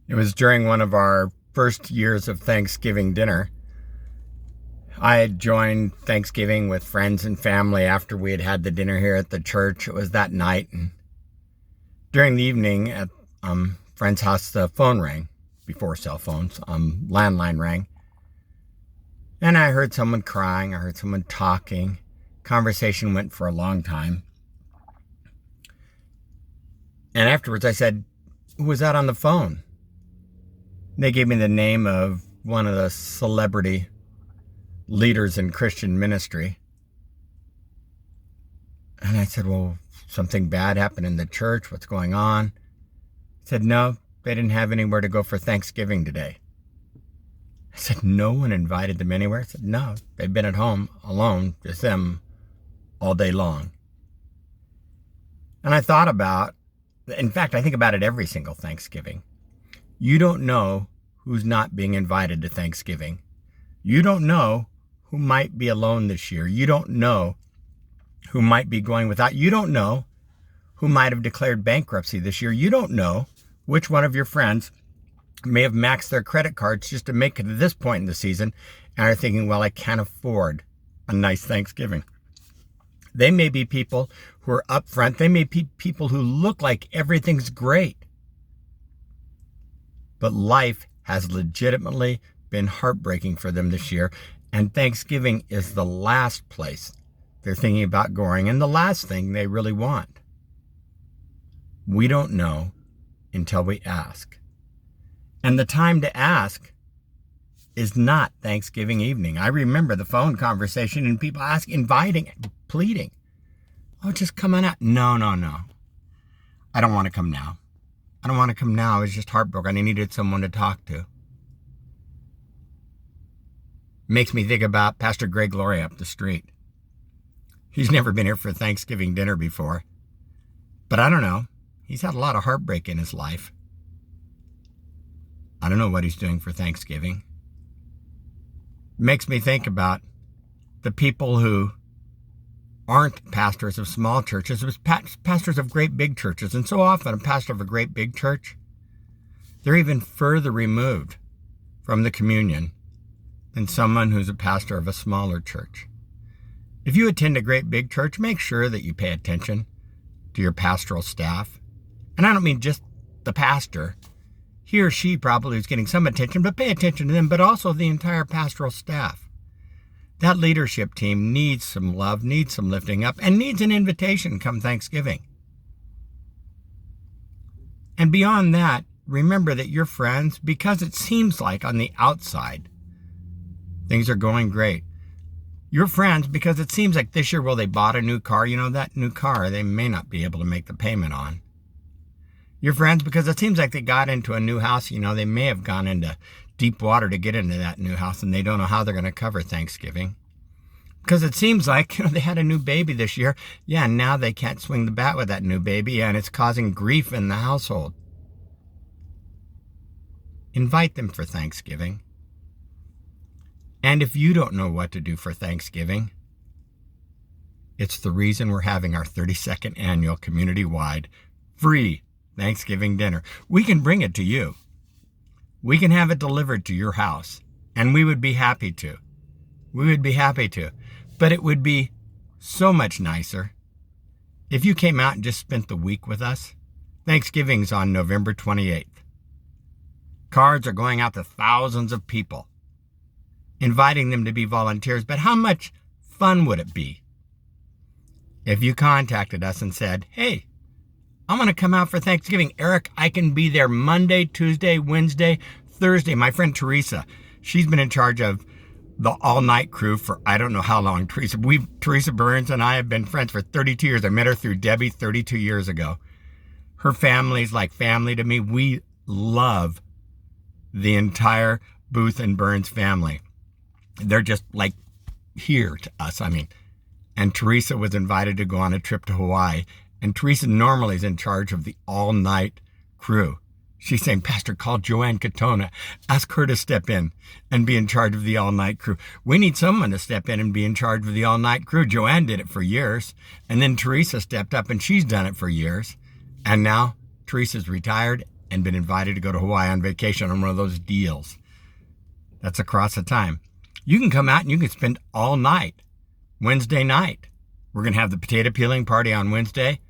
It was during one of our first years of Thanksgiving dinner. I had joined Thanksgiving with friends and family after we had had the dinner here at the church. It was that night, and during the evening at friend's house, the phone rang. Before cell phones, landline rang, and I heard someone crying. I heard someone talking. Conversation went for a long time, and afterwards I said, "Who was that on the phone?" They gave me the name of one of the celebrity leaders in Christian ministry. And I said, "Well, something bad happened in the church. What's going on?" He said, "No, they didn't have anywhere to go for Thanksgiving today." I said, "No one invited them anywhere?" I said, "No, they've been at home alone, just them, all day long." And I thought about, in fact, I think about it every single Thanksgiving. You don't know who's not being invited to Thanksgiving. You don't know who might be alone this year. You don't know who might be going without. You don't know who might have declared bankruptcy this year. You don't know which one of your friends may have maxed their credit cards just to make it to this point in the season and are thinking, well, I can't afford a nice Thanksgiving. They may be people who are upfront. They may be people who look like everything's great. But life has legitimately been heartbreaking for them this year, and Thanksgiving is the last place they're thinking about going and the last thing they really want. We don't know until we ask. And the time to ask is not Thanksgiving evening. I remember the phone conversation and people inviting, pleading, "Oh, just come on out." No. I don't want to come now. I don't want to come now. I was just heartbroken. I needed someone to talk to. Makes me think about Pastor Greg Laurie up the street. He's never been here for Thanksgiving dinner before. But I don't know. He's had a lot of heartbreak in his life. I don't know what he's doing for Thanksgiving. Makes me think about the people who aren't pastors of small churches, but pastors of great big churches. And so often a pastor of a great big church, they're even further removed from the communion than someone who's a pastor of a smaller church. If you attend a great big church, make sure that you pay attention to your pastoral staff. And I don't mean just the pastor. He or she probably is getting some attention, but pay attention to them, but also the entire pastoral staff. That leadership team needs some love, needs some lifting up, and needs an invitation come Thanksgiving. And beyond that, remember that your friends, because it seems like on the outside, things are going great. Your friends, because it seems like this year, well, they bought a new car. You know, that new car, they may not be able to make the payment on. Your friends, because it seems like they got into a new house. You know, they may have gone into deep water to get into that new house, and they don't know how they're going to cover Thanksgiving. Because it seems like, they had a new baby this year. Yeah, now they can't swing the bat with that new baby, and it's causing grief in the household. Invite them for Thanksgiving. And if you don't know what to do for Thanksgiving, it's the reason we're having our 32nd annual community-wide free Thanksgiving dinner. We can bring it to you. We can have it delivered to your house, and we would be happy to. We would be happy to. But it would be so much nicer if you came out and just spent the week with us. Thanksgiving's on November 28th. Cards are going out to thousands of people, inviting them to be volunteers. But how much fun would it be if you contacted us and said, "Hey, I'm going to come out for Thanksgiving. Eric, I can be there Monday, Tuesday, Wednesday, Thursday." My friend Teresa, she's been in charge of the all-night crew for I don't know how long. Teresa Burns and I have been friends for 32 years. I met her through Debbie 32 years ago. Her family's like family to me. We love the entire Booth and Burns family. They're just like here to us. And Teresa was invited to go on a trip to Hawaii. And Teresa normally is in charge of the all-night crew. She's saying, "Pastor, call Joanne Katona. Ask her to step in and be in charge of the all-night crew." We need someone to step in and be in charge of the all-night crew. Joanne did it for years. And then Teresa stepped up and she's done it for years. And now Teresa's retired and been invited to go to Hawaii on vacation on one of those deals. That's across the time. You can come out and you can spend all night, Wednesday night. We're going to have the potato peeling party on Wednesday.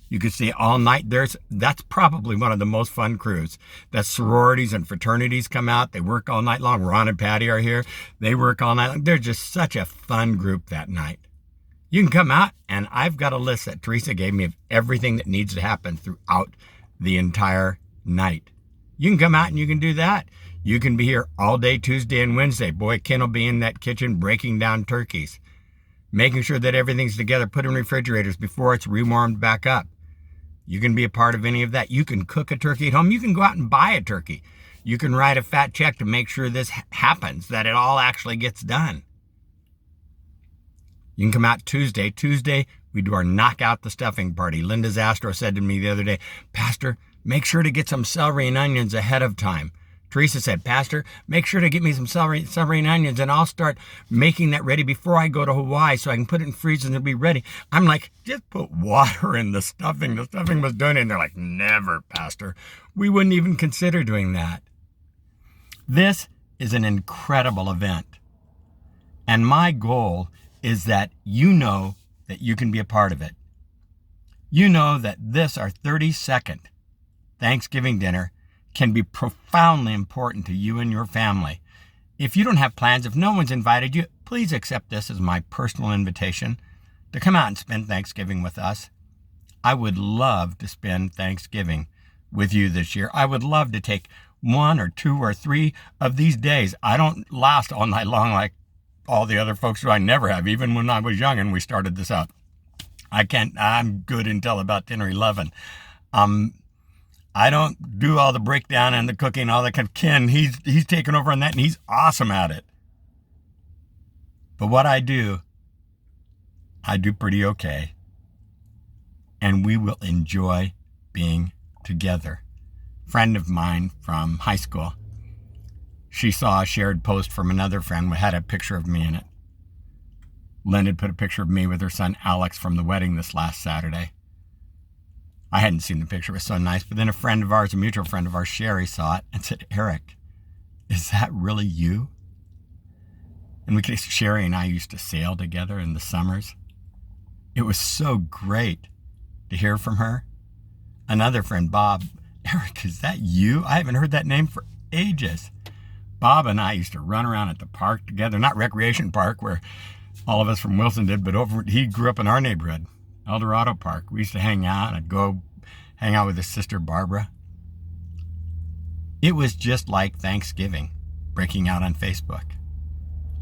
You can stay all night. That's probably one of the most fun crews. That sororities and fraternities come out. They work all night long. Ron and Patty are here. They work all night long. They're just such a fun group that night. You can come out, and I've got a list that Teresa gave me of everything that needs to happen throughout the entire night. You can come out and you can do that. You can be here all day Tuesday and Wednesday. Boy, Ken will be in that kitchen breaking down turkeys, making sure that everything's together, put in refrigerators before it's rewarmed back up. You can be a part of any of that. You can cook a turkey at home. You can go out and buy a turkey. You can write a fat check to make sure this happens, that it all actually gets done. You can come out Tuesday. Tuesday, we do our knock out the stuffing party. Linda Zastro said to me the other day, Pastor, make sure to get some celery and onions ahead of time. Teresa said, Pastor, make sure to get me some celery and onions, and I'll start making that ready before I go to Hawaii so I can put it in the freezer and it'll be ready. I'm like, just put water in the stuffing. The stuffing was done. And they're like, never, Pastor. We wouldn't even consider doing that. This is an incredible event. And my goal is that you know that you can be a part of it. You know that this, our 32nd Thanksgiving dinner, can be profoundly important to you and your family. If you don't have plans, if no one's invited you, please accept this as my personal invitation to come out and spend Thanksgiving with us. I would love to spend Thanksgiving with you this year. I would love to take 1 or 2 or 3 of these days. I don't last all night long like all the other folks do. I never have, even when I was young and we started this out. I'm good until about 10 or 11. I don't do all the breakdown and the cooking, all that kind of. Ken, he's taken over on that, and he's awesome at it. But what I do pretty okay. And we will enjoy being together. A friend of mine from high school, she saw a shared post from another friend that had a picture of me in it. Lynn had put a picture of me with her son Alex from the wedding this last Saturday. I hadn't seen the picture. It was so nice. But then a friend of ours, a mutual friend of ours, Sherry, saw it and said, Eric, is that really you? And Sherry and I used to sail together in the summers. It was so great to hear from her. Another friend, Bob, Eric, is that you? I haven't heard that name for ages. Bob and I used to run around at the park together, not Recreation Park where all of us from Wilson did, but he grew up in our neighborhood. El Dorado Park. We used to hang out. I'd go hang out with his sister, Barbara. It was just like Thanksgiving breaking out on Facebook.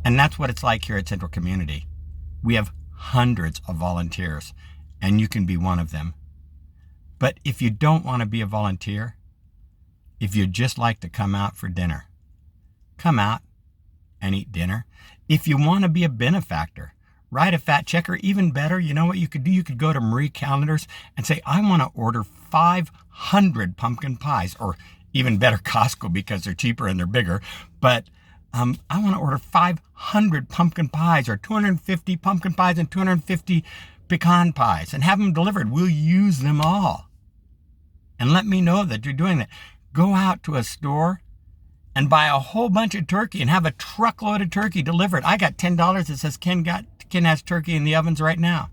And that's what it's like here at Central Community. We have hundreds of volunteers, and you can be one of them. But if you don't want to be a volunteer, if you'd just like to come out for dinner, come out and eat dinner. If you want to be a benefactor, write a fat check, or even better, you know what you could do? You could go to Marie Callender's and say, I want to order 500 pumpkin pies, or even better, Costco, because they're cheaper and they're bigger. But I want to order 500 pumpkin pies, or 250 pumpkin pies and 250 pecan pies, and have them delivered. We'll use them all. And let me know that you're doing that. Go out to a store and buy a whole bunch of turkey and have a truckload of turkey delivered. I got $10 that says Ken has turkey in the ovens right now.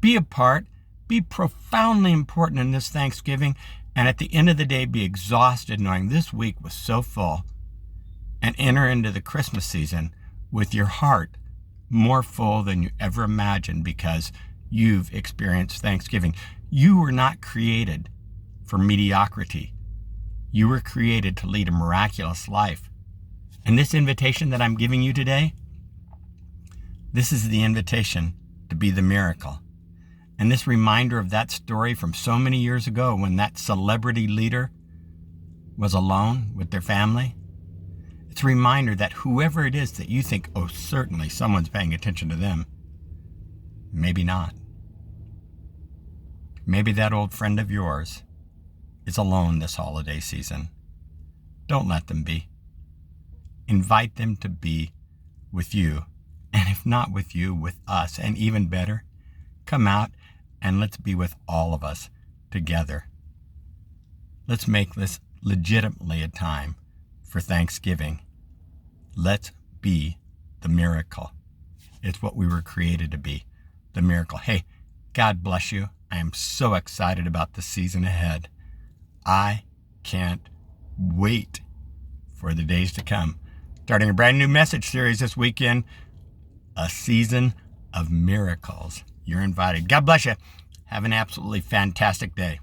Be a part. Be profoundly important in this Thanksgiving. And at the end of the day, be exhausted knowing this week was so full. And enter into the Christmas season with your heart more full than you ever imagined, because you've experienced Thanksgiving. You were not created for mediocrity. You were created to lead a miraculous life. And this invitation that I'm giving you today, this is the invitation to be the miracle. And this reminder of that story from so many years ago when that celebrity leader was alone with their family. It's a reminder that whoever it is that you think, oh, certainly someone's paying attention to them, maybe not. Maybe that old friend of yours is alone this holiday season. Don't let them be. Invite them to be with you. And if not with you, with us. And even better, come out and let's be with all of us together. Let's make this legitimately a time for Thanksgiving. Let's be the miracle. It's what we were created to be, the miracle. Hey, God bless you. I am so excited about the season ahead. I can't wait for the days to come. Starting a brand new message series this weekend, a season of miracles. You're invited. God bless you. Have an absolutely fantastic day.